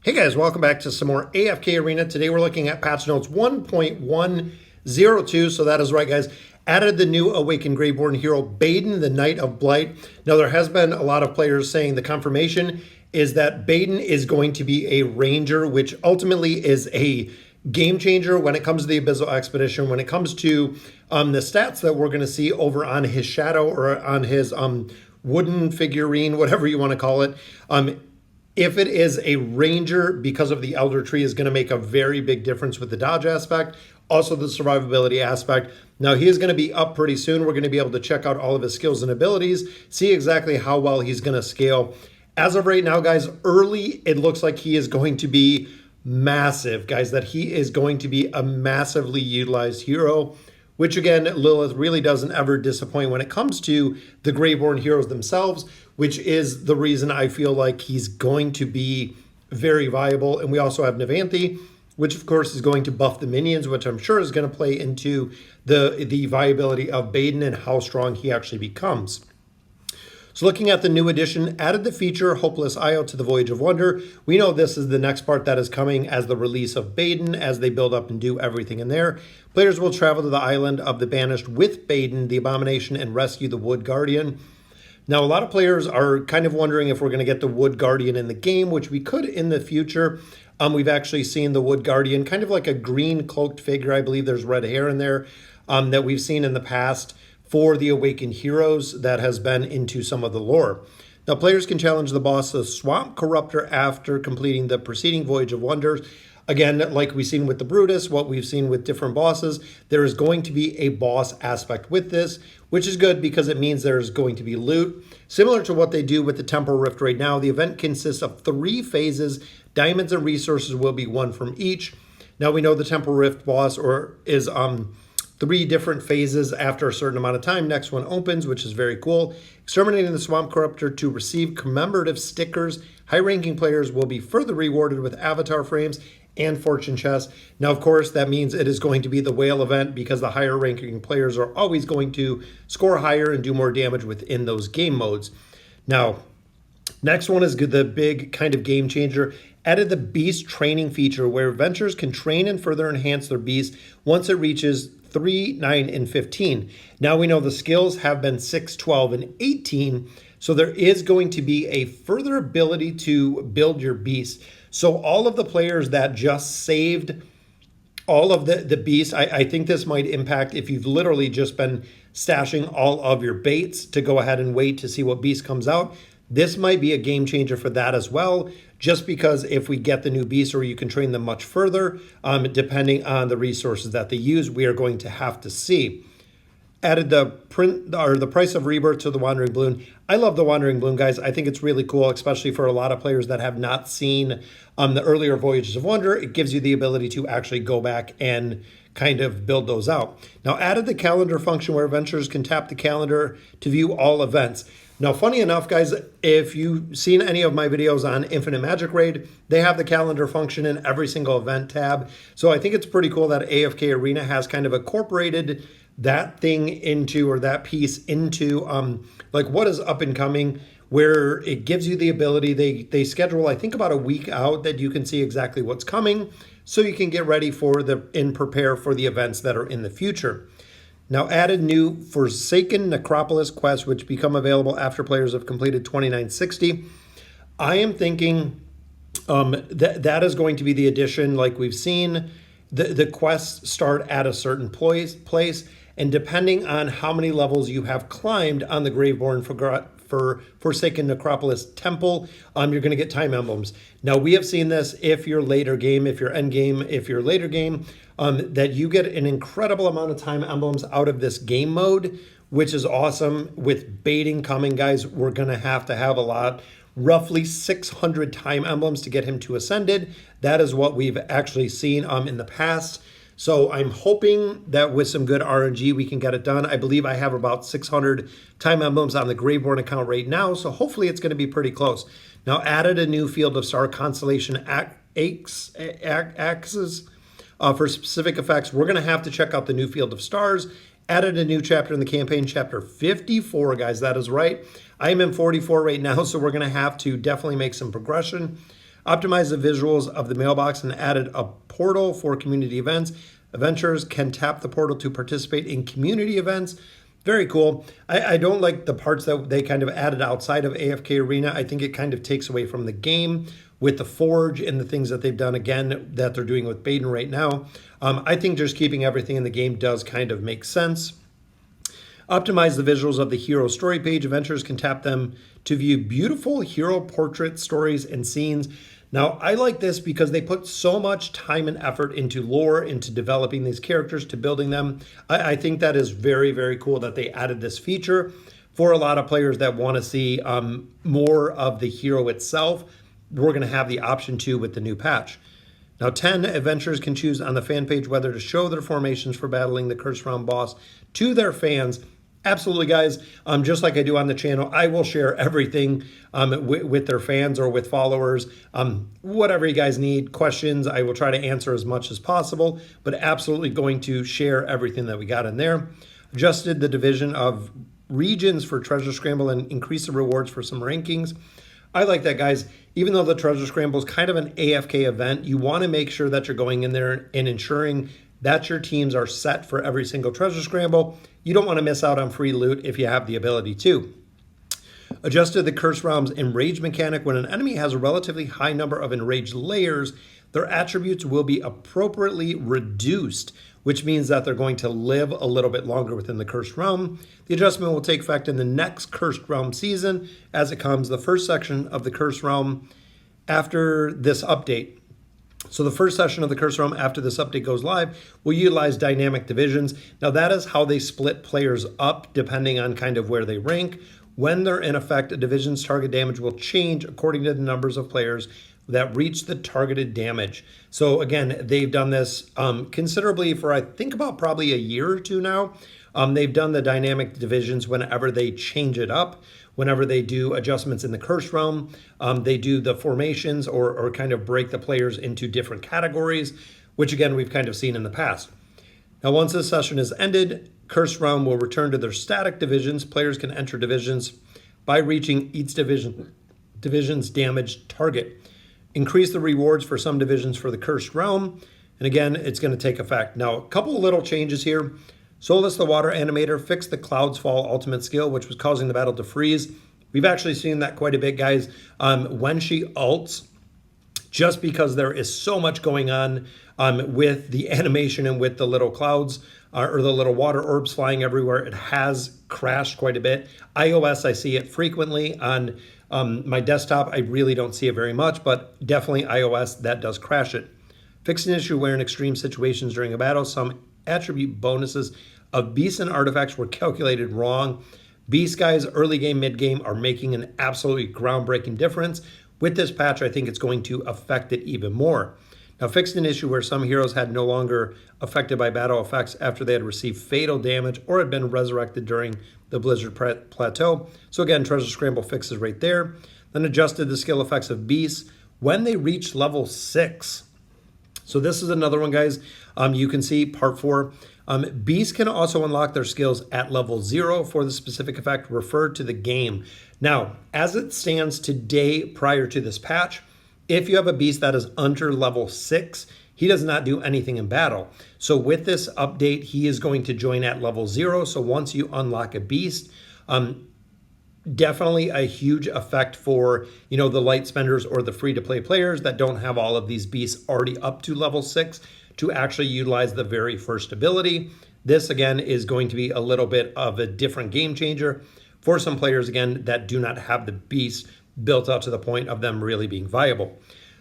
Hey guys, welcome back to some more AFK Arena. Today we're looking at patch notes 1.102. So that is right, guys. Added the new Awakened Graveborn hero, Baden, the Knight of Blight. Now there has been a lot of players saying the confirmation is that Baden is going to be a ranger, which ultimately is a game changer when it comes to the Abyssal Expedition, when it comes to the stats that we're going to see over on his shadow or on his wooden figurine, whatever you want to call it. If it is a ranger, because of the Elder Tree, is going to make a very big difference with the dodge aspect, also the survivability aspect. Now, he is going to be up pretty soon. We're going to be able to check out all of his skills and abilities, see exactly how well he's going to scale. As of right now, guys, early, it looks like he is going to be massive, guys, that he is going to be a massively utilized hero, which again, Lilith really doesn't ever disappoint when it comes to the Graveborn heroes themselves, which is the reason I feel like he's going to be very viable. And we also have Navanthi, which of course is going to buff the minions, which I'm sure is going to play into the viability of Baden and how strong he actually becomes. So looking at the new edition, added the feature Hopeless Isle to the Voyage of Wonder. We know this is the next part that is coming as the release of Baden, as they build up and do everything in there. Players will travel to the island of the Banished with Baden, the Abomination, and rescue the Wood Guardian. Now, a lot of players are kind of wondering if we're going to get the Wood Guardian in the game, which we could in the future. We've actually seen the Wood Guardian, kind of like a green cloaked figure. I believe there's red hair in there that we've seen in the past for the Awakened heroes that has been into some of the lore. Now, players can challenge the boss, the Swamp Corruptor, after completing the preceding Voyage of Wonders. Again, like we've seen with the Brutus, what we've seen with different bosses, there is going to be a boss aspect with this, which is good because it means there's going to be loot. Similar to what they do with the Temporal Rift right now, the event consists of 3 phases. Diamonds and resources will be 1 from each. Now we know the Temporal Rift boss is 3 different phases after a certain amount of time. Next one opens, which is very cool. Exterminating the Swamp Corruptor to receive commemorative stickers. High-ranking players will be further rewarded with avatar frames and fortune chests. Now, of course, that means it is going to be the whale event because the higher ranking players are always going to score higher and do more damage within those game modes. Now, next one is the big kind of game changer. Added the beast training feature where adventurers can train and further enhance their beast once it reaches 3, 9, and 15. Now we know the skills have been 6, 12, and 18. So there is going to be a further ability to build your beast. So all of the players that just saved all of the beasts, I think this might impact if you've literally just been stashing all of your baits to go ahead and wait to see what beast comes out. This might be a game changer for that as well, just because if we get the new beast or you can train them much further, depending on the resources that they use, we are going to have to see. Added the price of rebirth to the Wandering Bloom. I love the Wandering Bloom, guys. I think it's really cool, especially for a lot of players that have not seen the earlier Voyages of Wonder. It gives you the ability to actually go back and kind of build those out. Now, added the calendar function where adventurers can tap the calendar to view all events. Now, funny enough, guys, if you've seen any of my videos on Infinite Magic Raid, they have the calendar function in every single event tab. So I think it's pretty cool that AFK Arena has kind of incorporated that thing into, or that piece into, like what is up and coming, where it gives you the ability. They schedule, I think, about a week out that you can see exactly what's coming, so you can get ready for and prepare for the events that are in the future. Now, added new Forsaken Necropolis quests, which become available after players have completed 2960. I am thinking that is going to be the addition. Like we've seen, the quests start at a certain place, and depending on how many levels you have climbed on the Graveborn for Forsaken Necropolis Temple, you're going to get time emblems. Now, we have seen this if you're later game, if you're end game, if you're later game, that you get an incredible amount of time emblems out of this game mode, which is awesome. With baiting coming, guys, we're going to have a lot, roughly 600 time emblems to get him to Ascended. That is what we've actually seen in the past. So I'm hoping that with some good RNG, we can get it done. I believe I have about 600 time emblems on the Graveborn account right now, so hopefully it's going to be pretty close. Now, added a new Field of Star constellation axes for specific effects. We're going to have to check out the new Field of Stars. Added a new chapter in the campaign, chapter 54, guys. That is right. I am in 44 right now, so we're going to have to definitely make some progression. Optimized the visuals of the mailbox and added a portal for community events. Adventurers can tap the portal to participate in community events. Very cool. I don't like the parts that they kind of added outside of AFK Arena. I think it kind of takes away from the game with the Forge and the things that they've done, again, that they're doing with Baden right now. I think just keeping everything in the game does kind of make sense. Optimize the visuals of the hero story page. Adventurers can tap them to view beautiful hero portrait stories and scenes. Now, I like this because they put so much time and effort into lore, into developing these characters, to building them. I think that is very, very cool that they added this feature for a lot of players that want to see more of the hero itself. We're going to have the option to with the new patch. Now, 10 adventurers can choose on the fan page whether to show their formations for battling the Cursed Realm boss to their fans. Absolutely, guys. Just like I do on the channel, I will share everything with their fans or with followers. Whatever you guys need, questions, I will try to answer as much as possible, but absolutely going to share everything that we got in there. Adjusted the division of regions for Treasure Scramble and increased the rewards for some rankings. I like that, guys. Even though the Treasure Scramble is kind of an AFK event, you want to make sure that you're going in there and ensuring that your teams are set for every single Treasure Scramble. You don't want to miss out on free loot if you have the ability to. Adjusted the Cursed Realm's Enrage mechanic. When an enemy has a relatively high number of enraged layers, their attributes will be appropriately reduced, which means that they're going to live a little bit longer within the Cursed Realm. The adjustment will take effect in the next Cursed Realm season as it comes the first section of the Cursed Realm after this update. So the first session of the Cursed Realm after this update goes live will utilize dynamic divisions. Now that is how they split players up depending on kind of where they rank. When they're in effect, a division's target damage will change according to the numbers of players that reach the targeted damage. So again, they've done this considerably for I think about probably a year or two now. They've done the dynamic divisions whenever they change it up. Whenever they do adjustments in the Cursed Realm, they do the formations or kind of break the players into different categories, which again, we've kind of seen in the past. Now, once this session is ended, Cursed Realm will return to their static divisions. Players can enter divisions by reaching each division's damage target. Increase the rewards for some divisions for the Cursed Realm. And again, it's going to take effect. Now, a couple of little changes here. Solus the Water Animator fixed the Clouds Fall ultimate skill, which was causing the battle to freeze. We've actually seen that quite a bit, guys. When she ults, just because there is so much going on with the animation and with the little clouds or the little water orbs flying everywhere, it has crashed quite a bit. iOS, I see it frequently. On my desktop, I really don't see it very much, but definitely iOS, that does crash it. Fixed an issue where in extreme situations during a battle, some attribute bonuses of beasts and artifacts were calculated wrong. Beast guys, early game, mid game, are making an absolutely groundbreaking difference. With this patch, I think it's going to affect it even more. Now, fixed an issue where some heroes had no longer affected by battle effects after they had received fatal damage or had been resurrected during the Blizzard Plateau. So again, Treasure Scramble fixes right there. Then adjusted the skill effects of beasts when they reach level 6. So this is another one, guys. You can see part 4. Beasts can also unlock their skills at level 0 for the specific effect referred to the game. Now, as it stands today prior to this patch, if you have a beast that is under level 6, he does not do anything in battle. So with this update, he is going to join at level 0. So once you unlock a beast, definitely a huge effect for, the light spenders or the free-to-play players that don't have all of these beasts already up to level 6 to actually utilize the very first ability. This, again, is going to be a little bit of a different game changer for some players, again, that do not have the beasts built out to the point of them really being viable.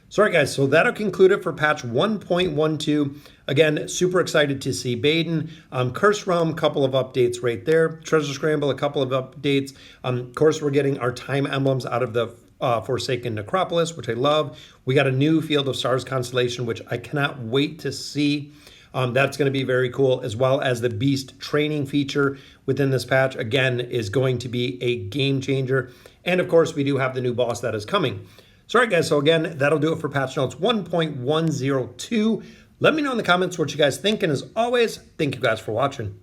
So, all right, guys, so that'll conclude it for patch 1.12. Again, super excited to see Baden. Cursed Realm, couple of updates right there. Treasure Scramble, a couple of updates. Of course, we're getting our time emblems out of the Forsaken Necropolis, which I love. We got a new Field of Stars constellation, which I cannot wait to see. That's going to be very cool, as well as the Beast training feature within this patch, again, is going to be a game changer. And of course, we do have the new boss that is coming. So, all right, guys, so again, that'll do it for patch notes 1.102. Let me know in the comments what you guys think, and as always, thank you guys for watching.